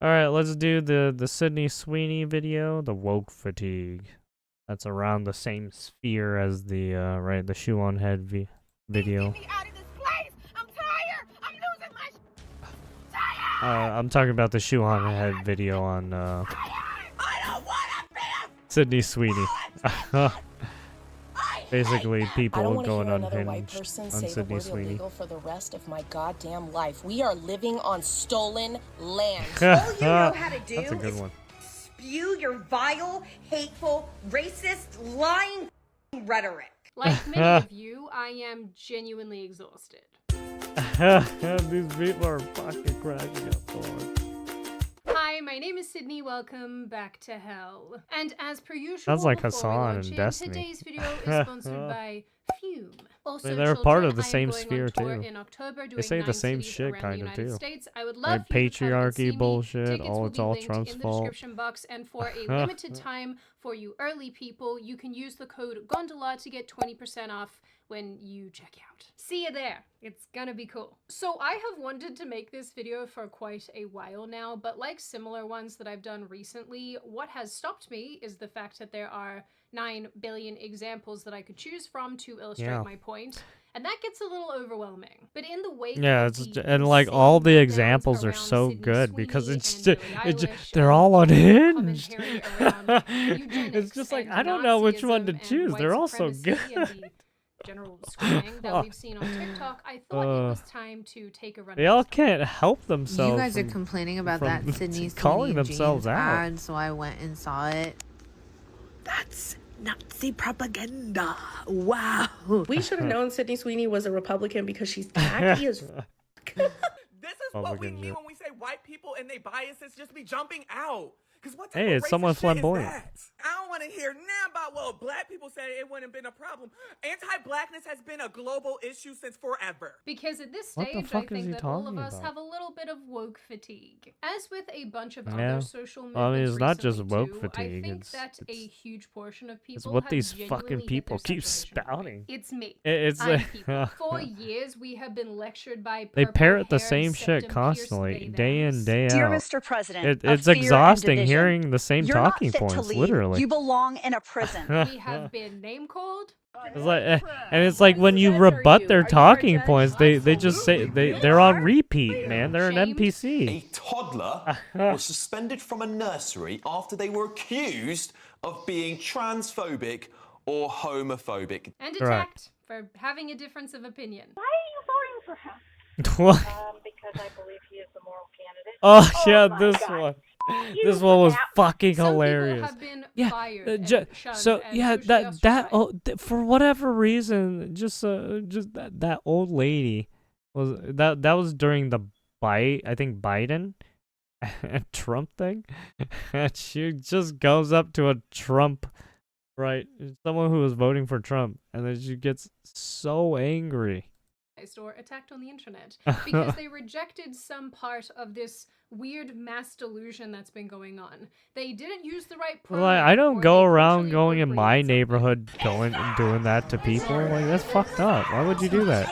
All right, let's do the Sydney Sweeney video, the woke fatigue. That's around the same sphere as the right, the shoe on head video. Get me out of this place. I'm tired. I'm losing my I'm talking about the shoe on head video on I don't want to be Sydney Sweeney. I Basically, people I don't want to going hear another white unhinged person on say the Sydney word Sweeney. illegal for the rest of my goddamn life. We are living on stolen land. All you know how to do That's a good is one. spew your vile, hateful, racist, lying rhetoric. Like many of you, I am genuinely exhausted. These people are fucking cracking up so hard. Hi, my name is Sydney. Welcome back to hell. And as per usual, Sounds like before we Hassan launch in in, Destiny. today's video is sponsored by Fume. Also, they're part of the children, I am same going sphere, on tour too. in October, They say doing the 9 same cities shit, around kind the of, United too. States. I would Like love for you to come and see patriarchy me. bullshit, Tickets will it's be all linked Trump's in the fault. description box, and for a limited time for you early people, you can use the code GONDOLA to get 20% off when you check out. See you there. It's gonna be cool. So I have wanted to make this video for quite a while now, but like similar ones that I've done recently, what has stopped me is the fact that there are 9 billion examples that I could choose from to illustrate my point. And that gets a little overwhelming. But in the wake of the and like all the insane examples are meltdowns so around Sydney good because Sweeney it's and just, Billie Eilish they're and all unhinged. commentary around It's just eugenics like and I don't know which one to Nazism and choose. white They're all so supremacy good. and the general screaming that we've seen on TikTok, I thought it was time to take a run. They all can't help themselves. You guys are from- complaining about from that Sydney calling Sweeney themselves jeans out. ad, so I went and saw it. That's Nazi propaganda. Wow. We should have known Sydney Sweeney was a Republican because she's tacky as fuck. This is what we Republican mean shit. when we say white people and they biases just be jumping out. Because what Hey, type it's of someone racist shit is flamboyant. that? I don't want to hear now about, well, black people said it wouldn't have been a problem. Anti-blackness has been a global issue since forever. Because at this What the stage, I fuck is think he that all of talking us about? have a little bit of woke fatigue. As with a bunch of Yeah. other social movements Well, I mean, it's not just recently, woke too, fatigue, I think it's- that a it's- huge portion of people It's what have these genuinely fucking hit people their keep saturation point. spouting. It's me. It's I'm like people. For years, we have been lectured by they parrot the purple-haired, same shit septum-pierced constantly, day in, they-thems. day Dear out. Mr. President, of It's fear and exhausting division, hearing the same you're not talking fit to points, lead. literally. You belong in a prison. We have been name-called. It's like, and it's like when you rebut their talking points, they just say they're on repeat, man. They're an Shamed. NPC. A toddler was suspended from a nursery after they were accused of being transphobic or homophobic. And Correct. attacked for having a difference of opinion. Why are you voting for him? What? Because I believe he is the moral candidate. Oh yeah, my this God. one. You This one was that- fucking Some hilarious. people have been Yeah, fired ju- and shunned so and yeah, socially that ostracized. for whatever reason, just that old lady was that was during the I think Biden and Trump thing, and she just goes up to a Trump, right, someone who was voting for Trump, and then she gets so angry. Or attacked on the internet because they rejected some part of this weird mass delusion that's been going on. They didn't use the right Like, pronoun, I don't or go they around culturally going in my appropriated something. neighborhood going and doing that to people. Like, that's fucked up. Why would you do that?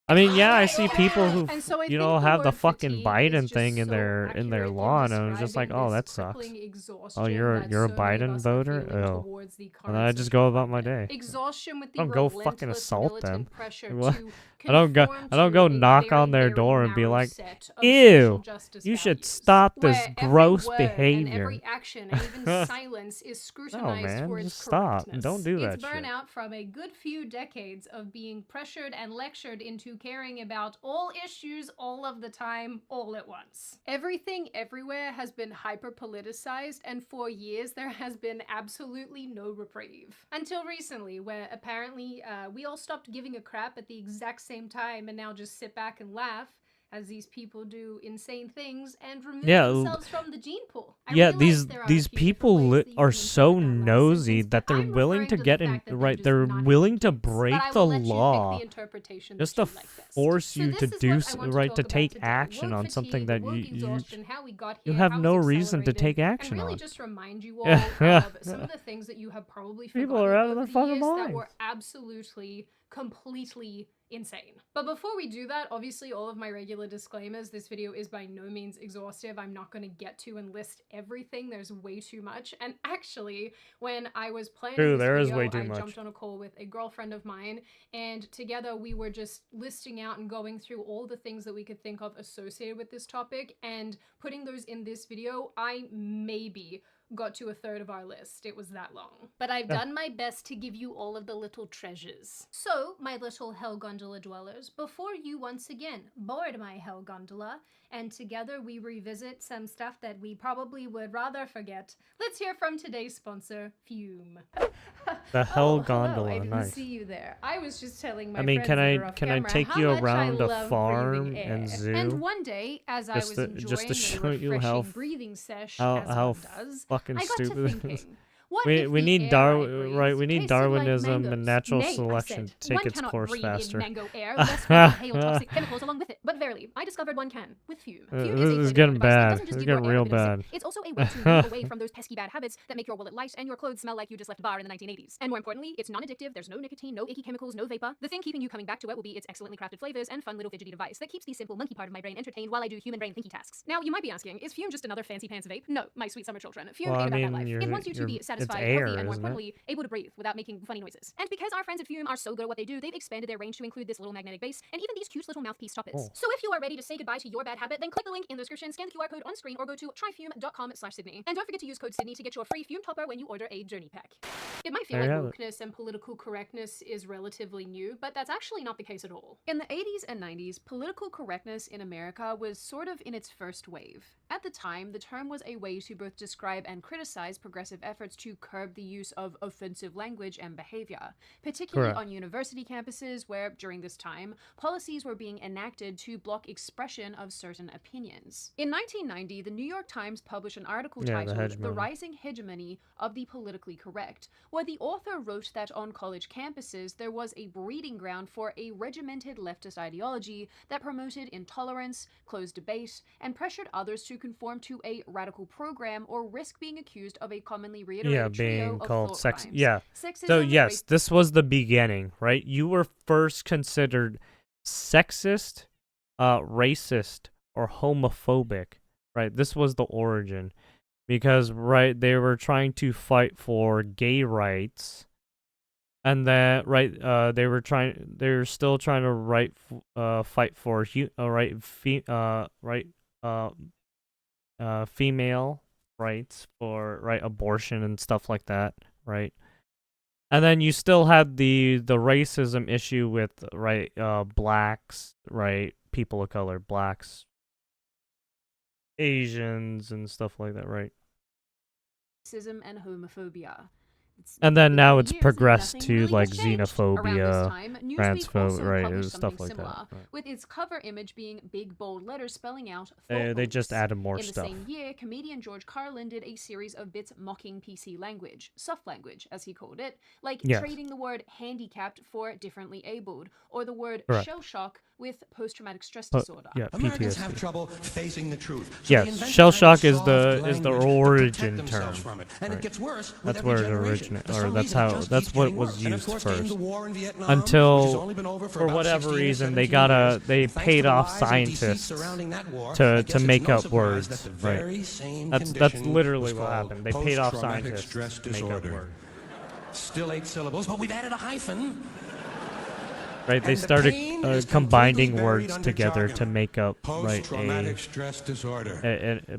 I mean, yeah, I see people who, And so I you think know, the have the word fucking fatigue Biden is thing just in so their accurate in lawn, and it's just like, describing oh, that this sucks. crippling Oh, exhaustion you're that a so many of Biden us are voter? feeling Oh. towards the And then I current just social go about my climate. day. Exhaustion with the I don't go fucking relentless assault them. militant pressure What? to I don't go conform to a knock on very, their very door and be narrow like, set of "Ew, social justice you should values, stop this where every gross word behavior." And every action and even silence is scrutinized man, for its just stop. correctness. Don't do that It's shit. burnout from a good few decades of being pressured and lectured into caring about all issues all of the time, all at once. Everything everywhere has been hyper-politicized, and for years there has been absolutely no reprieve. Until recently, where apparently we all stopped giving a crap at the exact same time and now just sit back and laugh as these people do insane things and remove themselves from the gene pool. I Yeah, realize there are a these few people different ways that you are can so interpret that last nosy sentence, that but they're I'm willing referring to the get in fact that right. just They're not willing to having kids. break But I the will let you pick law the interpretation just that to you like best. force So you this to is what do I s- want to right talk to about take today. action Woke on something fatigue, that woke you exhaustion, how we got you here, have how no it's reason to take accelerated, action and really on. just remind you all of some of the things that you have probably People forgotten are out of over their the fucking years that minds. were absolutely, completely insane. But before we do that, obviously all of my regular disclaimers, this video is by no means exhaustive. I'm not going to get to and list everything. There's way too much. And actually, when I was planning True, this there is video, way too I much. jumped on a call with a girlfriend of mine, and together we were just listing out and going through all the things that we could think of associated with this topic and putting those in this video. I maybe got to a third of our list. It was that long. But I've done my best to give you all of the little treasures. So, my little Hell Gondola dwellers, before you once again board my Hell Gondola, and together we revisit some stuff that we probably would rather forget, let's hear from today's sponsor, Fume. The Hell Hello, Gondola, I didn't nice. see you there. I was just telling my I mean, friends can that I are off can I camera take how you much I around a love farm breathing air. and zoo? And one day, as I was enjoying just to a show you refreshing how breathing sesh, how as how one does, fucking I got stupid to it thinking, is. what We if we the need air I right, we breathed need tasted like Darwinism mangoes? and natural Nay, I selection said, to take one its cannot course breathe faster. in mango air, lest one inhale toxic chemicals along with it. But verily, I discovered one can with Fume. Fume This is a is flavor getting device that bad. doesn't just It's give your getting air a real bit of zip, bad. it's also a way to move away from those pesky bad habits that make your wallet light and your clothes smell like you just left a bar in the 1980s. And more importantly, it's non-addictive, there's no nicotine, no icky chemicals, no vapor. The thing keeping you coming back to it will be its excellently crafted flavors and fun little fidgety device that keeps the simple monkey part of my brain entertained while I do human brain thinky tasks. Now, you might be asking, is Fume just another fancy pants vape? No, my sweet summer children. Fume Well, I ain't about that mean, life. It wants you to be it's satisfied, air, healthy, and more isn't it? importantly, able to breathe without making funny noises. And because our friends at Fume are so good at what they do, they've expanded their range to include this little magnetic base and even these cute little mouthpiece toppers. Oh. So if you are ready to say goodbye to your bad habit, then click the link in the description, scan the QR code on screen, or go to tryfume.com/Sydney. And don't forget to use code Sydney to get your free Fume topper when you order a journey pack. It might feel There you like have it. wokeness and political correctness is relatively new, but that's actually not the case at all. In the 80s and 90s, political correctness in America was sort of in its first wave. At the time, the term was a way to both describe and criticize progressive efforts to curb the use of offensive language and behavior, particularly Correct. on university campuses where, during this time, policies were being enacted to block expression of certain opinions. In 1990, the New York Times published an article Yeah, the titled "The hegemony. Rising Hegemony of the Politically Correct," where the author wrote that on college campuses there was a breeding ground for a regimented leftist ideology that promoted intolerance, closed debate, and pressured others to conform to a radical program or risk being accused of a commonly reiterated Yeah, trio being of called thought sex. crimes. Yeah. Sexism, So yes, this was the beginning, right? You were first considered sexist, racist, or homophobic, right? This was the origin, because right they were trying to fight for gay rights, and then they were still trying to fight for female rights for abortion and stuff like that, right? And then you still had the racism issue with blacks, right? People of color, blacks, Asians, and stuff like that, right? racism and homophobia. And then been now it's years and progressed nothing to really like has changed. Around this xenophobia, time, Newsweek also right, published stuff something like similar, that. Right. with its cover image being big bold letters spelling out They just thought added more In stuff. the same year, comedian George Carlin did a series of bits mocking PC language, soft language as he called it, like Yes. trading the word handicapped for differently abled, or the word Correct. shell shock with post-traumatic stress Po- disorder. yeah, Americans PTSD. have trouble facing the truth. So Yes, they invent shell a kind shock of is soft the language to origin protect term. themselves from it. And right. it gets worse with That's every where it generation. originated, For or some that's reason, it how just that's keeps what getting was worse. And of used course came first. the war in Vietnam, which has Until only been over for about whatever 16 or reason they 17 years. they And thanks paid to the off lies and deceit scientists surrounding that war, I to guess it's make no up surprise words. that the Right. very same That's condition literally was what called happened. They paid off post-traumatic scientists stress to make up disorder. words. Still 8 syllables, but we've added a hyphen. Right, they And the started pain is combining completely buried words under together jargon. to make up Post-traumatic stress disorder.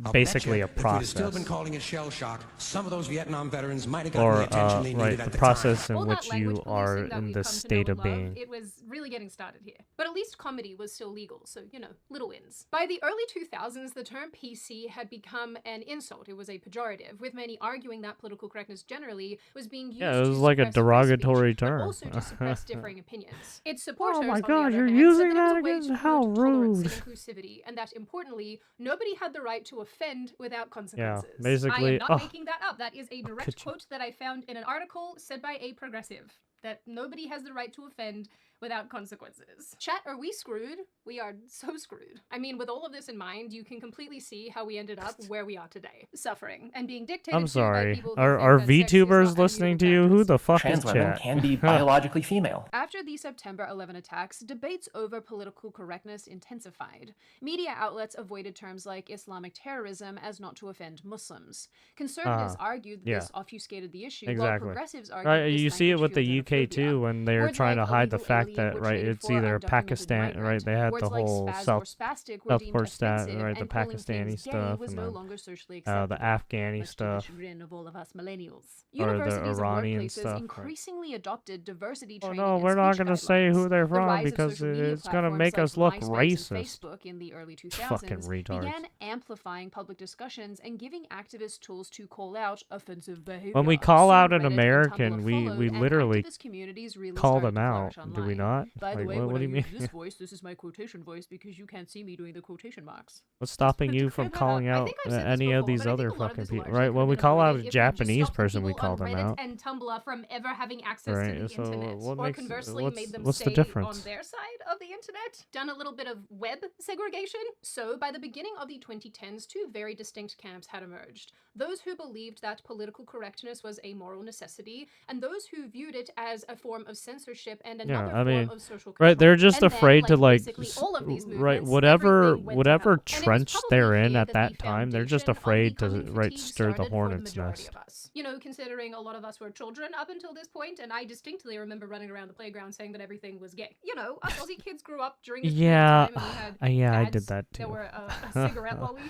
I'll basically bet a you if we'd have still process. been calling it shell shock, some of those Vietnam veterans might have gotten Or the attention they needed at the the process in All which that you language are policing that in we've the come to state know of and love, being. it was really getting started here. But at least comedy was still legal, so, you know, little wins. By the early 2000s, the term PC had become an insult. It was a pejorative, with many arguing that political correctness generally was being used Yeah, it was to like a suppress free derogatory speech, but term. also to suppress differing opinions. Its supporters, Oh my on the God, other you're hand, using said that that it was a way again? to How promote tolerance rude. and inclusivity, and that importantly, nobody had the right to offend without consequences. I basically- am not oh. making that up. That is a direct could you- quote that I found in an article said by a progressive, that nobody has the right to offend without consequences. Chat, are we screwed? We are so screwed. I mean, with all of this in mind, you can completely see how we ended up where we are today. Suffering and being dictated I'm to by sorry. people who Are think that sex is not VTubers a listening to mutable you? Who practice. the fuck Trans is women chat? can be biologically female. After the September 11 attacks, debates over political correctness intensified. Media outlets avoided terms like Islamic terrorism as not to offend Muslims. Conservatives argued that this obfuscated the issue, while progressives argued Right, that this you see it with the language fueled UK too when they're Words trying like to hide the illegal fact alien that were right traded it's for either undocumented Pakistan, migrant. right? They had Words the like whole spaz South or spastic were deemed Southport stat, offensive, right? The and calling Pakistani things gay stuff was and no then longer socially acceptable. the Afghani Much to the stuff. chagrin of all of us millennials. Or the Universities and Iranian workplaces stuff, right. increasingly adopted diversity Oh training no, and we're not speech gonna say guidelines. who they're The from rise of because social media it's gonna platforms make like us look MySpace and racist. Facebook in the early 2000s Fucking retards. began amplifying public discussions and giving activists tools to call out offensive behavior. When we call Soon out an Reddit and American, Tumblr we followed, and literally activist communities really call started them to out. flourish Do we online. not? By the Like, way, what when do I you use mean? this voice, this is my quotation voice because you can't see me doing the quotation marks. What's stopping you from calling out any of these other fucking people? Right? When we call out a Japanese person, we call them Reddit out. and Tumblr from ever having access Right, to the so internet, what or makes- conversely made them what's the stay difference? on their side of the internet. Done a little bit of web segregation. So by the beginning of the 2010s, two very distinct camps had emerged: those who believed that political correctness was a moral necessity, and those who viewed it as a form of censorship and another Yeah, I mean, form of social control. right? They're just And then, afraid to like, basically all of these right? movements, Whatever, everything went to whatever hell. And it was trench probably they're in here at that that the time, they're just foundation of afraid to becoming right fatigued stir the started for hornet's majority nest. of us. You know, considering a lot of us were children up until this point, and I distinctly remember running around the playground saying that everything was gay. You know, us Aussie kids grew up during this Yeah, period of time, and we had yeah, I dads did that that too. were a cigarette lolly.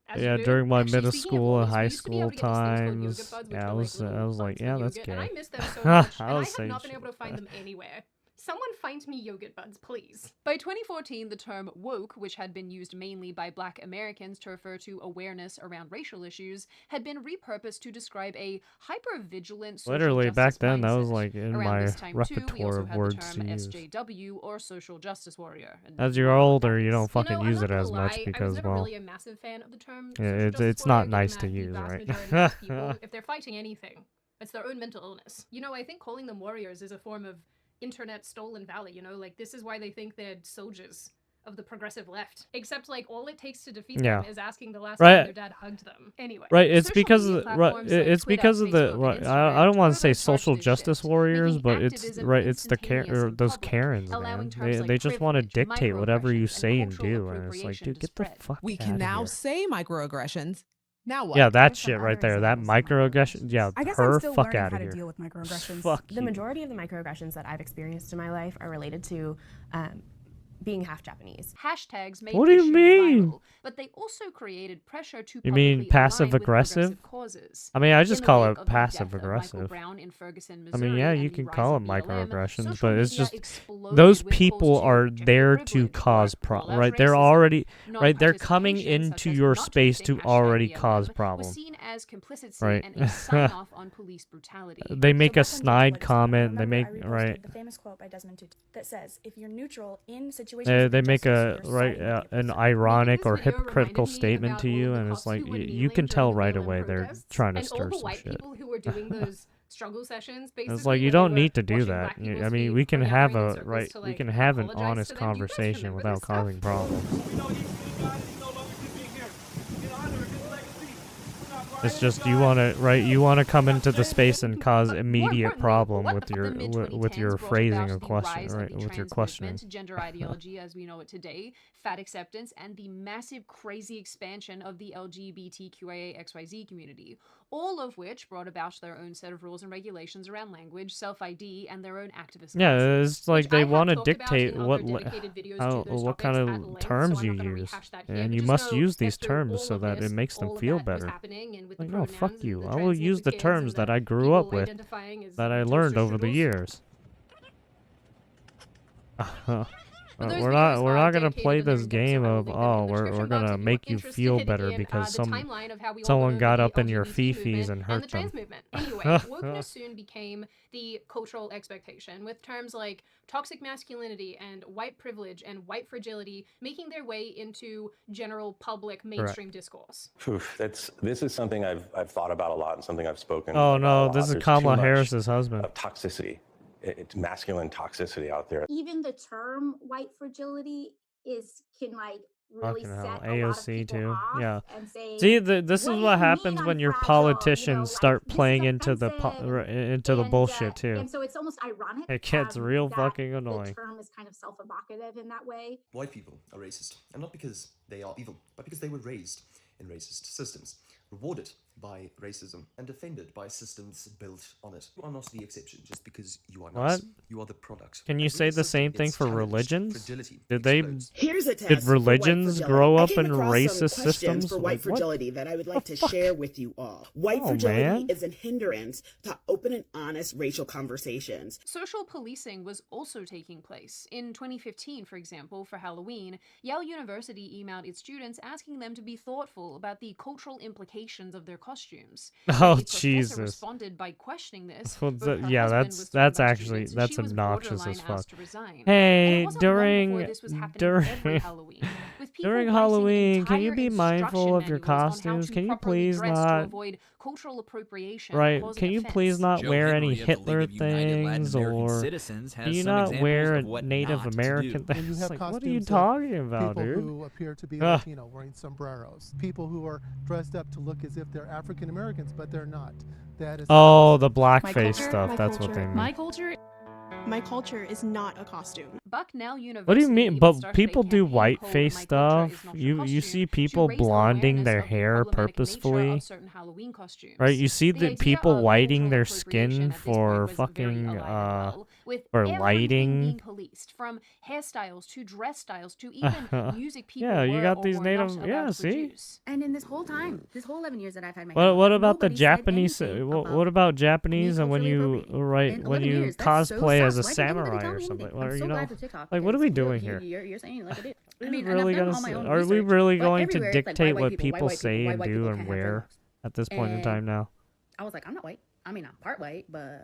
As Yeah, you do. during my Actually, middle speaking of school and lollies, we high used to be able school to get these things called times, yogurt buds, which yeah, were I was little like, buds of yeah, that's yogurt, gay. and I miss them so much, and I was have saying not been shit able to like find that. them anywhere. Someone find me yogurt buds, please. By 2014, the term woke, which had been used mainly by Black Americans to refer to awareness around racial issues, had been repurposed to describe a hyper-vigilant social Literally, justice back then, that mindset. was like in Around my this time, too, we repertoire also of had words the term to use. SJW, or social justice warrior. And As you you're know what older, that you is. don't fucking I'm use not it gonna as much lie, I was because, never well, really a massive fan of the term yeah, social it's justice not warrior, given nice to that the use, vast right? majority of these people, if they're fighting anything, it's their own mental illness. You know, I think calling them warriors is a form of internet stolen valor, you know? Like, this is why they think they're soldiers of the progressive left. Except, like, all it takes to defeat them is asking the last time their dad hugged them. Anyway. Right, it's social because media of the, right, platforms like it's Twitter, because of the, Facebook, and right, Instagram I don't want to say turbocharged social this justice shift, warriors, making but it's, activism right, it's the instantaneous and those public, Karens, allowing man. terms They like just want to privilege, dictate whatever you microaggressions, say and and cultural do, and it's like, appropriation dude, to get the spread. fuck We out can of now here. say microaggressions. Now what? Yeah, that There's some shit right other there, that examples of microaggression, yeah, I guess I'm her still fuck learning out how of to here. deal with microaggressions. Fuck The you. majority of the microaggressions that I've experienced in my life are related to being half Japanese. Hashtags made What do you issues mean? viral, but they also created pressure to You mean publicly passive align with aggressive? progressive causes. I mean, I In just the call wake it of the passive death of Michael aggressive. Brown in Ferguson, I mean, Missouri, yeah, and you the can rise call of it BLM, microaggressions, social but it's media just exploded those with calls people to are gender there to privilege cause or call out right? They're racism. already right. They're coming Non-participation, such into as your not space to tweeting already BLM, cause was problems. seen as complicity Right. and a sign-off on police brutality. They make a back on George snide Floyd's death, comment. They remember make I reposted right. the famous quote by Desmond Tutu that says, "If you're neutral in situations of They make injustice, a you're right siding with the an oppressor." ironic or this video hypocritical reminded me statement about to all you, of the and it's cops like who were you kneeling can tell during the right BLM away they're protests, trying to and all stir the some white shit. people who were doing those struggle sessions, basically. It's like you where don't they were need to do washing that. black people's I mean, feet we can for now have running in a circles right. to, We like, can have an apologize honest to them. You guys conversation remember without this stuff? causing problems. It's just you want to right. You want to come into the space and cause immediate problem with your phrasing of question, right? With your questioning. Gender ideology as we know it today, fat acceptance, and the massive, crazy expansion of the LGBTQIA/XYZ community, all of which brought about their own set of rules and regulations around language, self-ID, and their own activist Yeah, policies, it's like which they I have want to talked about dictate in what other dedicated videos how to those what kind topics at of length, terms so I'm you not gonna use, rehash that here, and but you just must know use that these through terms all so of that this, it makes them all of feel that was better. happening, and with Like, the no, fuck pronouns you. and the I will use transgender the kids terms and that the I grew people up with, identifying as that I toaster learned over the strudels. years. Those We're videos not are gonna dedicated play to them. this We'll link game them. I will of link them in the we're description box gonna if make you're you feel interested better in, because the timeline of how we all someone went got over up the in your LGBT fifis movement and and hurt the trans them. movement. Anyway, wokeness soon became the cultural expectation, with terms like toxic masculinity and white privilege and white fragility making their way into general public mainstream discourse. This is something I've thought about a lot and something I've spoken Oh about a no, lot. this is There's too Kamala much Harris's husband. of toxicity it's masculine toxicity out there. Even the term white fragility can like really Fucking hell, set a lot of AOC people too. off Yeah. and say, See, this is what do what you mean happens I'm when your fragile? politicians start This is playing into the offensive. bullshit too. And so it's almost ironic It gets real that fucking the annoying. term is kind of self-evocative in that way. White people are racist, and not because they are evil, but because they were raised in racist systems, rewarded by racism, and defended by systems built on it. You are not the exception just because you are nice. What? You are the product. Can you And say when the a system same thing gets for challenged, religions? fragility Did they? explodes. Here's a test Did for white religions fragility. grow I up came in across some racist questions systems? for white Like, what? fragility that I would like to share with you all. White Oh, fragility man. is an hindrance to open and honest racial conversations. Social policing was also taking place. In 2015, for example, for Halloween, Yale University emailed its students asking them to be thoughtful about the cultural implications of their costumes. Oh, The professor Jesus. responded by questioning this. Well, but her yeah, husband that's was told by actually students, and that's she was obnoxious borderline as fuck. asked to resign. And it Hey, wasn't long before during this was happening every Halloween, with people during writing Halloween, can you entire be mindful of instruction your manuals on how costumes? to Can you properly please dress to not? avoid cultural appropriation, Right? causing Can you offense. please not Joe wear any Henry at the League Hitler of United Latin things, American or Citizens has can you some not examples wear a of what Native not to American do. thing? And you It's have like, what are you costumes of talking about, people dude? who appear to be Ugh. Latino wearing sombreros. People who are dressed up to look as if they're African Americans, but they're not. That is Oh, the blackface stuff. That's what they mean. My culture is not a costume. Bucknell University What do you mean? even But started a people do campaign white called face My Culture Is stuff. Not Your You Costume see to people raise blonding awareness their of the hair problematic nature purposefully. of certain Halloween costumes. Right? You see The the idea people of whiting cultural their appropriation skin at this point for was very fucking alive and well, with for everything lighting. being policed, from hairstyles to dress styles to even music people Yeah, you were got or these were native. not Yeah, allowed to see. produce. And in this whole 11 years that I've had my hair, What about the nobody said Japanese? anything What about Japanese and when culturally you appropriating. right In when 11 you years, that's so cosplay as a sus. Why didn't anybody samurai tell or me something? anything? Or I'm you so know, glad for TikTok. like what are we because doing here? You're saying like it is. I Are mean, we and I've really done gonna? all my own Are we research, really but going to everywhere it's like, dictate why what white people people, say why and white do people and can't have wear dreadlocks? at this point in And time now? I was like, I'm not white. I mean, I'm part white, but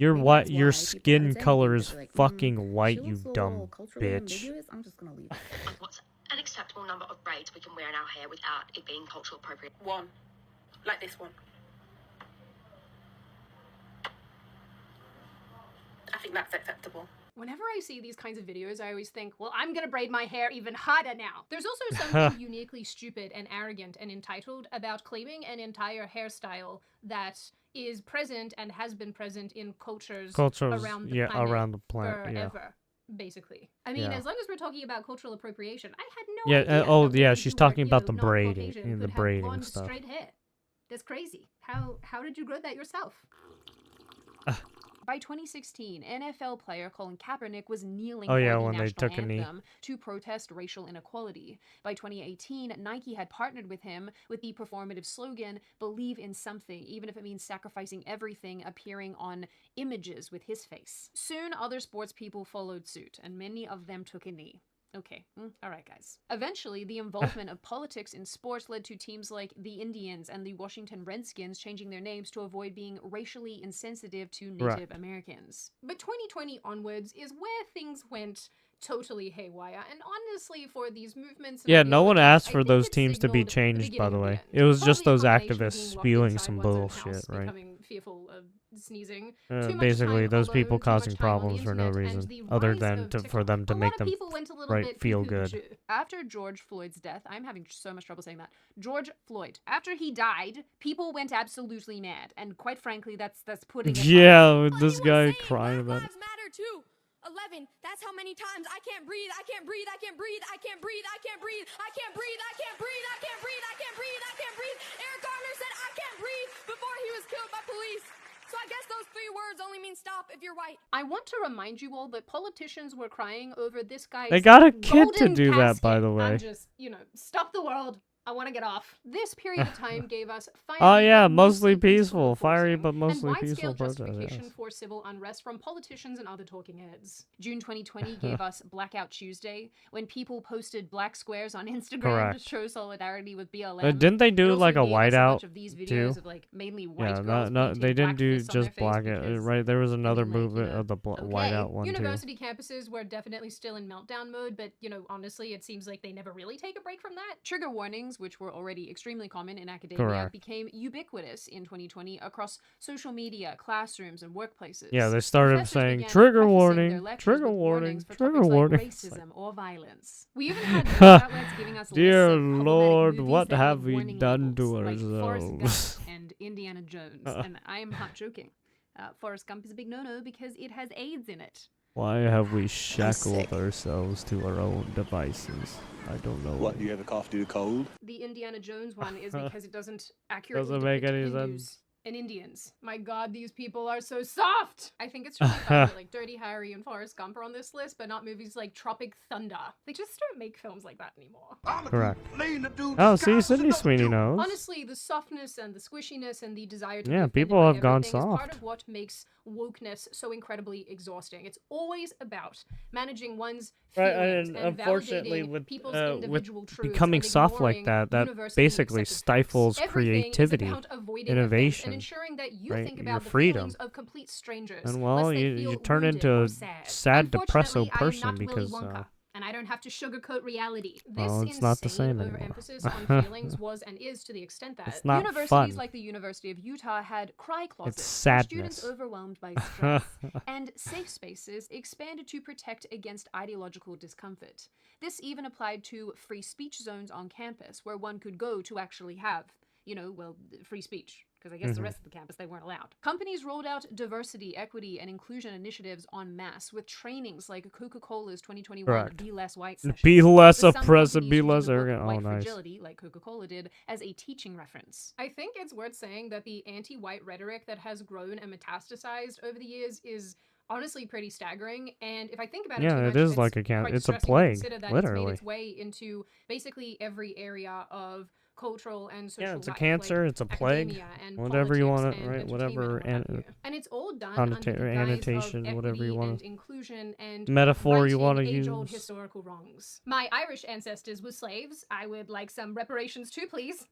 Your maybe what? that's Your why people skin haven't said color anything, is 'cause they're like, fucking white, she you looks a dumb little culturally bitch. ambiguous. I'm just gonna leave it. What's an acceptable number of braids we can wear in our hair without it being cultural appropriate? One. Like this one. I think that's acceptable. Whenever I see these kinds of videos, I always think, well, I'm gonna braid my hair even harder now. There's also something uniquely stupid and arrogant and entitled about claiming an entire hairstyle that is present and has been present in cultures around the planet around the planet, forever. Basically, I mean, Yeah. as long as we're talking about cultural appropriation, I had no Yeah. idea. Oh, that yeah. women She's who talking were, about the not braiding, Caucasian the could have braiding blonde, stuff. straight hair. That's crazy. How did you grow that yourself? By 2016, NFL player Colin Kaepernick was kneeling Oh, for yeah, the when they national took a knee. anthem to protest racial inequality. By 2018, Nike had partnered with him with the performative slogan, "Believe in something, even if it means sacrificing everything," appearing on images with his face. Soon, other sports people followed suit, and many of them took a knee. Okay, all right, guys. Eventually, the involvement of politics in sports led to teams like the Indians and the Washington Redskins changing their names to avoid being racially insensitive to Native Right. Americans. But 2020 onwards is where things went totally haywire, and honestly, for these movements and Yeah, no one ideologies, asked I for think those it teams to be signaled the changed, by beginning the of way. end. It was just Probably those a combination of activists being locked spewing inside some one's own bullshit, house, right? becoming fearful of sneezing, too much Basically, time those alone, people too much causing time on the problems for no internet, and reason, the other rise than of for them to a make lot them of people went a little right bit feel cuckoo good. too. After George Floyd's death, I'm having so much trouble saying that. George Floyd. After he died, people went absolutely mad, and quite frankly, that's putting it Yeah, with this guy crying about it. Matter too. 11. That's how many times I can't breathe. I can't breathe. I can't breathe. I can't breathe. I can't breathe. I can't breathe. I can't breathe. I can't breathe. I can't breathe. I can't breathe. Eric Garner said I can't breathe before he was killed by police. So I guess those 3 words only mean stop if you're white. I want to remind you all that politicians were crying over this guy's They got a kid to golden do that, casket. by the way. I'm just, stop the world. I want to get off. This period of time gave us fiery Oh yeah, but mostly peaceful, fiery but and mostly wide-scale peaceful protest. justification Yes. for civil unrest from politicians and other talking heads. June 2020 gave us Blackout Tuesday, when people posted black squares on Instagram Correct. to show solidarity with BLM. Didn't they It do also like a gave us bunch whiteout of these too? videos of, like, mainly white Yeah, girls no, painting they didn't black do fists on their just face black. because Right, there was another didn't like, movement of the whiteout one too. University campuses were definitely still in meltdown mode, but, honestly, it seems like they never really take a break from that. Trigger warnings, killings, which were already extremely common in academia, Correct. became ubiquitous in 2020 across social media, classrooms, and workplaces. Yeah, they started Professors saying began trigger prefacing their warning, lectures trigger with warnings warning, for trigger topics warning. like It's racism like, or violence. We even had news outlets giving us dear lists of problematic Lord, movies what that have had we warning done to labels, like Forrest Gump ourselves? and Indiana Jones, and I am not joking. Forrest Gump is a big no-no because it has AIDS in it. Why have we shackled ourselves to our own devices? I don't know. What, do you ever cough due to cold? The Indiana Jones one is because it doesn't accurately Doesn't make depict any Hindus sense. and Indians. My god, these people are so soft! I think it's really funny that like Dirty Harry and Forrest Gump are on this list, but not movies like Tropic Thunder. They just don't make films like that anymore. Correct. Oh, see, Sydney Sweeney knows. Honestly, the softness and the squishiness and the desire to be Yeah, offended people by have gone everything is part soft. of what makes wokeness so incredibly exhausting. It's always about managing one's Right, feelings and and unfortunately, validating with people's individual truths becoming and soft like ignoring that universally basically accepted stifles facts. Everything creativity, is about avoiding offense innovation, and ensuring that you right? think Your about the freedom. feelings of complete strangers. And well, lest they you feel turn wounded into or a sad. sad, depresso Unfortunately, I am person not Willy because Wonka. And I don't have to sugarcoat reality. This well, it's insane not the same anymore. overemphasis on feelings was and is to the extent that It's not universities fun. like the University of Utah had cry closets It's for students sadness. overwhelmed by stress, and safe spaces expanded to protect against ideological discomfort. This even applied to free speech zones on campus where one could go to actually have, free speech. Because I guess the rest of the campus, they weren't allowed. Companies rolled out diversity, equity, and inclusion initiatives en masse with trainings like Coca-Cola's 2021 Correct. Be Less White session. Be less With some oppressive, companies be choosing less to work arrogant. with Oh, white nice. fragility, like Coca-Cola did, as a teaching reference. I think it's worth saying that the anti-white rhetoric that has grown and metastasized over the years is honestly pretty staggering, and if I think about it too Yeah, much, it is it's like a quite it's a distressing to plague, consider that it's literally. made its way into basically every area of cultural and social Yeah, it's a life, cancer, like it's a plague, academia and whatever you politics want to, and right? Whatever, entertainment and what have you. And it's all done under the guise annotation, of whatever you equity want and to, inclusion and metaphor you want to righting age-old use. historical wrongs. My Irish ancestors were slaves. I would like some reparations too, please.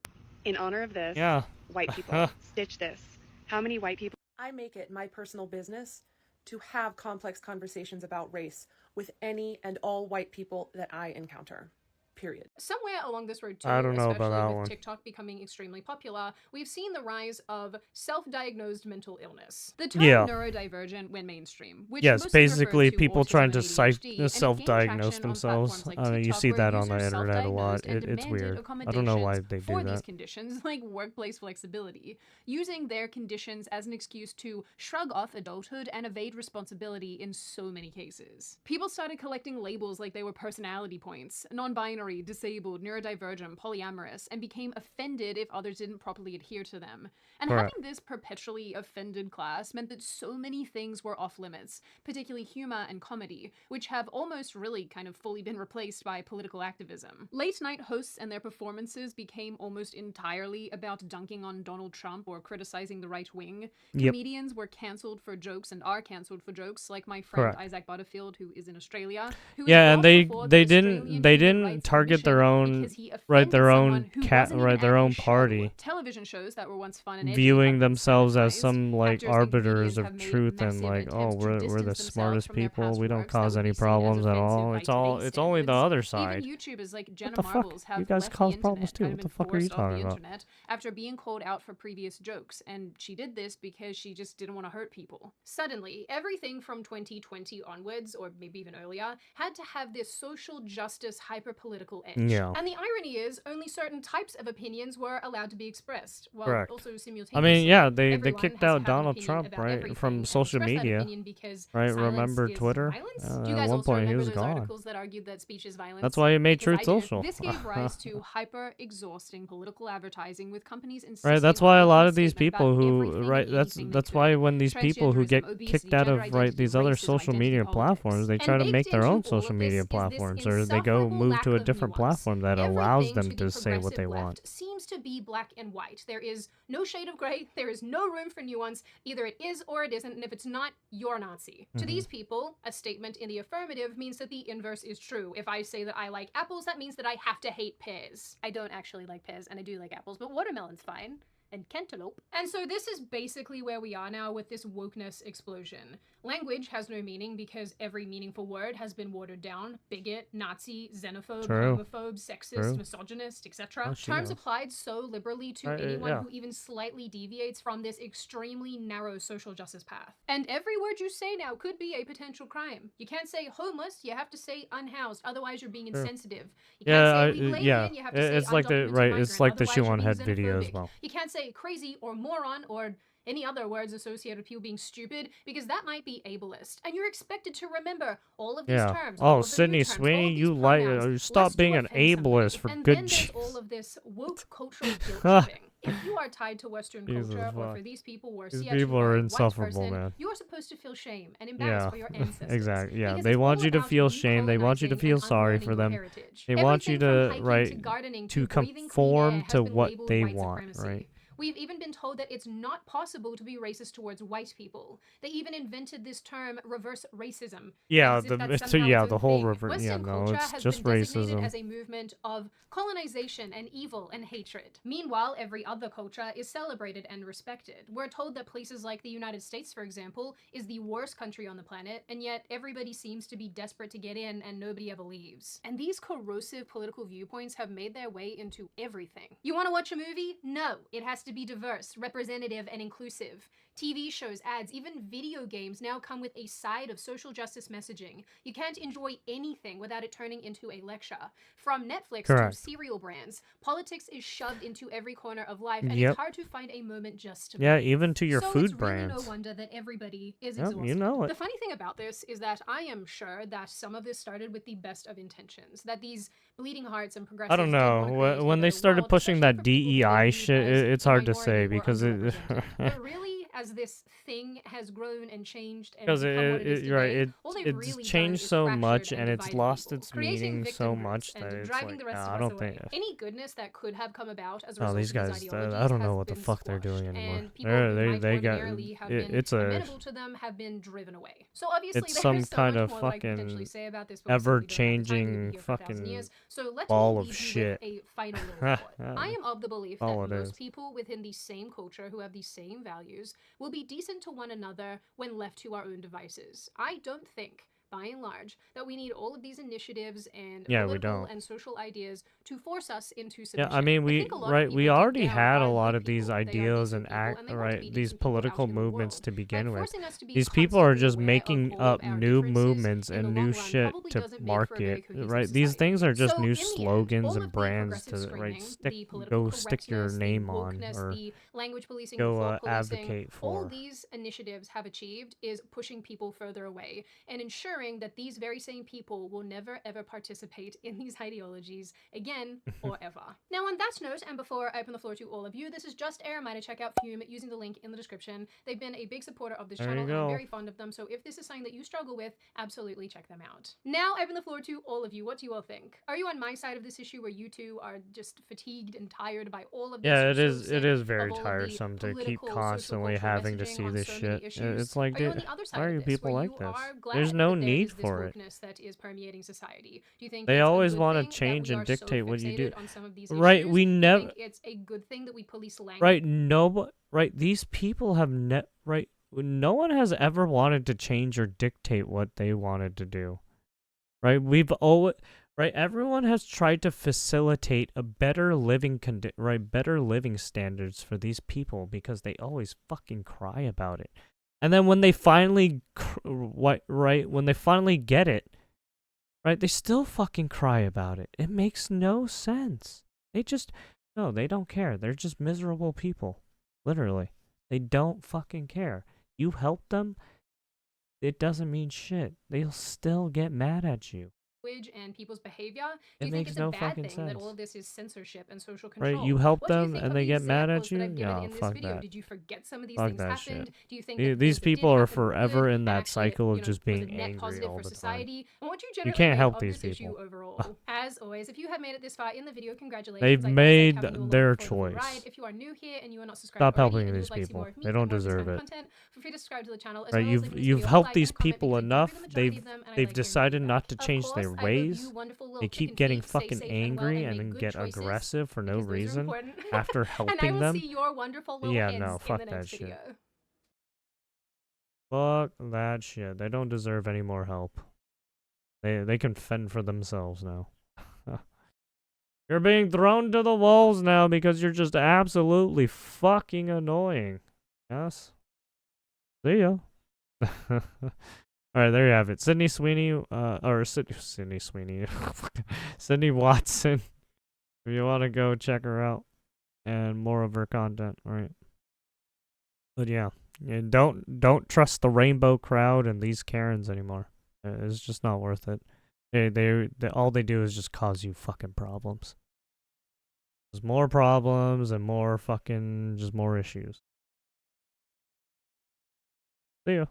In honor of this, Yeah. white people, stitch this. How many white people? I make it my personal business to have complex conversations about race with any and all white people that I encounter. Period. Somewhere along this road too, I don't know especially about that with one. TikTok becoming extremely popular, we've seen the rise of self-diagnosed mental illness. The term Yeah. neurodivergent went mainstream, which Yes, mostly referred basically to people autism trying and to ADHD, and it gained self-diagnose traction on themselves. platforms like I mean, you TikTok, see where that on the users internet a lot. self-diagnosed and It's demanded weird. I don't know why accommodations they for do these that. conditions, like workplace flexibility, using their conditions as an excuse to shrug off adulthood and evade responsibility in so many cases. People started collecting labels like they were personality points, non-binary, disabled, neurodivergent, polyamorous, and became offended if others didn't properly adhere to them. And Correct. having this perpetually offended class meant that so many things were off limits, particularly humor and comedy, which have almost really kind of fully been replaced by political activism. Late night hosts and their performances became almost entirely about dunking on Donald Trump or criticizing the right wing. Yep. Comedians were cancelled for jokes and are cancelled for jokes, like my friend Correct. Isaac Butterfield, who is in Australia. Who Yeah, has and gone they before they the Australian didn't they Human didn't Rights target their Commission own because he right their offended own someone who cat wasn't right even their at own his show. party, Television shows that were once fun and edgy viewing have been themselves as sanitized. some like Actors and arbiters comedians of have made truth and massive like, oh, attempts to we're the distance themselves smartest from their people. past We don't works that cause would any be seen as problems at offensive all. by It's all today's it's only the standards. other side. Even YouTubers like What Jenna the fuck? Marbles You have guys left cause the problems internet too. and What been the fuck are you forced off the talking about? internet after being called out for previous jokes, and she did this because she just didn't want to hurt people. Suddenly, everything from 2020 onwards, or maybe even earlier, had to have this social justice hyper-political edge. Yeah. And the irony is, only certain types of opinions were allowed to be expressed, while Correct. also I simultaneously. mean, yeah, they everyone kicked has to out have an Donald opinion Trump, about right, everything from and social express that media, opinion because right? silence Remember is Twitter? violence? At Do you guys one also point, he remember was those gone. articles that argued that speech is violence? That's why he made Because Truth I do. Social. This gave rise to hyper-exhausting political advertising with companies insisting Right, that's on why a making lot a of these statement people about who everything right and that's anything that's they why could. when these people who get Transgenderism, obesity, kicked out gender of right identity, these other racism, social identity media politics. platforms, they And try to baked make their into own all social of media this is platforms, this or they go insufferable move lack to a of different nuance. platform that allows Everything them to to the say what they progressive want. left seems to be black and white. There is no shade of gray. There is no room for nuance. Either it is or it isn't, and if it's not, you're a Nazi. To these people, a statement in the affirmative means that the inverse is true. If I say that I like apples, that means that I have to hate pears. I don't actually like pears, and I do like apples, but watermelon's fine. and cantaloupe. And so this is basically where we are now with this wokeness explosion. Language has no meaning because every meaningful word has been watered down. Bigot, Nazi, xenophobe, homophobe, sexist, misogynist, etc. Oh, she Terms knows. applied so liberally to anyone who even slightly deviates from this extremely narrow social justice path. And every word you say now could be a potential crime. You can't say homeless, you have to say unhoused, otherwise you're being insensitive. You can't say illegal alien, you have to say it's like the undocumented right. migrant, It's like the otherwise shoe you're on being head video as xenophobic. well. You can't say crazy or moron or any other words associated with people being stupid, because that might be ableist. And you're expected to remember all of these terms. All Oh, of the new Sydney terms, all Sweeney, of these you like pronouns, stop lest being you an offend somebody. ableist for And good then there's Jesus. all of this woke cultural guilt tripping. If you are tied to Western Jesus culture, or fuck. for these people were These see people a are white insufferable, person, man. you are supposed to feel shame and embarrassed for your ancestors. Exactly. Yeah, Because they it's want all you to about feel shame. They want you to decolonizing feel and sorry unlearning for your them. heritage. They want Everything you from to hiking to gardening to breathing clean air conform has to been what labeled they white want, supremacy. right? We've even been told that it's not possible to be racist towards white people. They even invented this term reverse racism. Yeah, as if that's somehow its the own whole thing. river. Yeah, Western no, culture it's has just been designated racism. as a movement of colonization and evil and hatred. Meanwhile, every other culture is celebrated and respected. We're told that places like the United States, for example, is the worst country on the planet, and yet everybody seems to be desperate to get in and nobody ever leaves. And these corrosive political viewpoints have made their way into everything. You want to watch a movie? No. It has to be diverse, representative, and inclusive. TV shows, ads, even video games now come with a side of social justice messaging. You can't enjoy anything without it turning into a lecture. From Netflix to cereal brands, politics is shoved into every corner of life, and it's hard to find a moment just to breathe. Even to your so food it's really brands. no wonder that everybody is Yep, exhausted. you know it. The funny thing about this is that I am sure that some of this started with the best of intentions, that these bleeding hearts and progressives I don't know. When they started pushing that DEI shit, it's hard to say because it. But really, as this thing has grown and changed and Because become what it is today, all they've it's really changed done is so fractured much and and it's divided lost people, its creating meaning so victim much groups that and it's driving like, the rest nah, of I us don't away. think. Any goodness that could have come about as a Oh, result these of guys, these I ideologies don't know has what the been fuck they're squashed, doing anymore. and people who might They got ordinarily have been it's a amenable to them have been driven away. So obviously it's there some is so kind much of more that I could potentially fucking say about this, but we simply don't have the time to be ever-changing here for 1,000 fucking years. So let ball me of leave shit. you with a final little thought. I am of the belief that All it most is. people within the same culture who have the same values will be decent to one another when left to our own devices. I don't think, by and large, that we need all of these initiatives and political and social ideas to force us into submission. Yeah, I mean, think a lot of we people deep already down had a are lot good of these people. They are ideas decent and people, and they want to be these decent people out political in the movements world. to begin But with. forcing us to be These people are constantly just aware of making all up of our new differences movements in the and long new run shit probably to doesn't make for a very market, cohesive right? These society. things are just So new in the end, slogans all and of the brands progressive to screaming, stick the political go stick your correctness, the name on wokeness, or the language policing, go the thought policing, advocate all for. these initiatives have achieved is pushing people further away and ensuring that these very same people will never ever participate in these ideologies again or ever. Now on that note, and before I open the floor to all of you, this is just a reminder to check out Fume using the link in the description. They've been a big supporter of this There channel you and I'm go. very fond of them, so if this is something that you struggle with, absolutely check them out. Now I open the floor to all of you. What do you all think? Are you on my side of this issue where you two are just fatigued and tired by all of this? Yeah, so it is sick very of all of the tiresome to keep political, constantly sociocultural having to messaging see on this so many shit. issues? It's like, Are you on dude, the other why side are of you this, people where like you this? are glad There's no that there need is this for it. wokeness that is permeating society? Do you think They it's a always good want thing to that change we and are so dictate what you do. fixated on some of these Right, issues? we Do you never. think it's a good thing that we police language? Right, right. These people have right. No one has ever wanted to change or dictate what they wanted to do. Right, right. Everyone has tried to facilitate a better living better living standards for these people because they always fucking cry about it. And then when they finally, when they finally get it, right, they still fucking cry about it. It makes no sense. No, they don't care. They're just miserable people. Literally. They don't fucking care. You help them, it doesn't mean shit. They'll still get mad at you. And people's behavior. Do It you think makes it's no a bad fucking thing that all sense. of this is censorship and social control? Right, you help What do you them think and of they the get mad at examples that you? I've given No, in this fuck video? that. Did you forget some of these Fuck things that happened? shit. Do you think that These that people did are happen were forever good in that actually, cycle of you know, just was being a net angry positive all for the time. society? And what do you You generally can't make help of these this issue people. overall? As always, if you have made it this far in the video, congratulations. They've I always made like having you along their for the full choice. ride. If you are new here and you are not subscribed Stop already helping and you these would like to see people. more of me They and don't more of this deserve kind of it. content, feel free to subscribe to the channel as Right, well as leaving this you've video a helped like these and a comment people because I do enough. read them and I like hearing They've decided feedback. not to Of change course, their they're I hope you raised, wonderful little they chicken keep getting feet stay fucking safe and well angry and and make then good get choices, aggressive for no because those are reason important. after And I helping will them. see your wonderful little Yeah, heads no, in fuck the that next shit. video. Fuck that shit. They don't deserve any more help. They can fend for themselves now. You're being thrown to the walls now because you're just absolutely fucking annoying. Yes? See ya. Alright, there you have it. Sydney Sweeney, Sydney Sweeney. Sydney Watson. If you want to go check her out and more of her content, alright. But yeah, don't trust the rainbow crowd and these Karens anymore. It's just not worth it. They all they do is just cause you fucking problems. There's more problems and more fucking just more issues. See ya.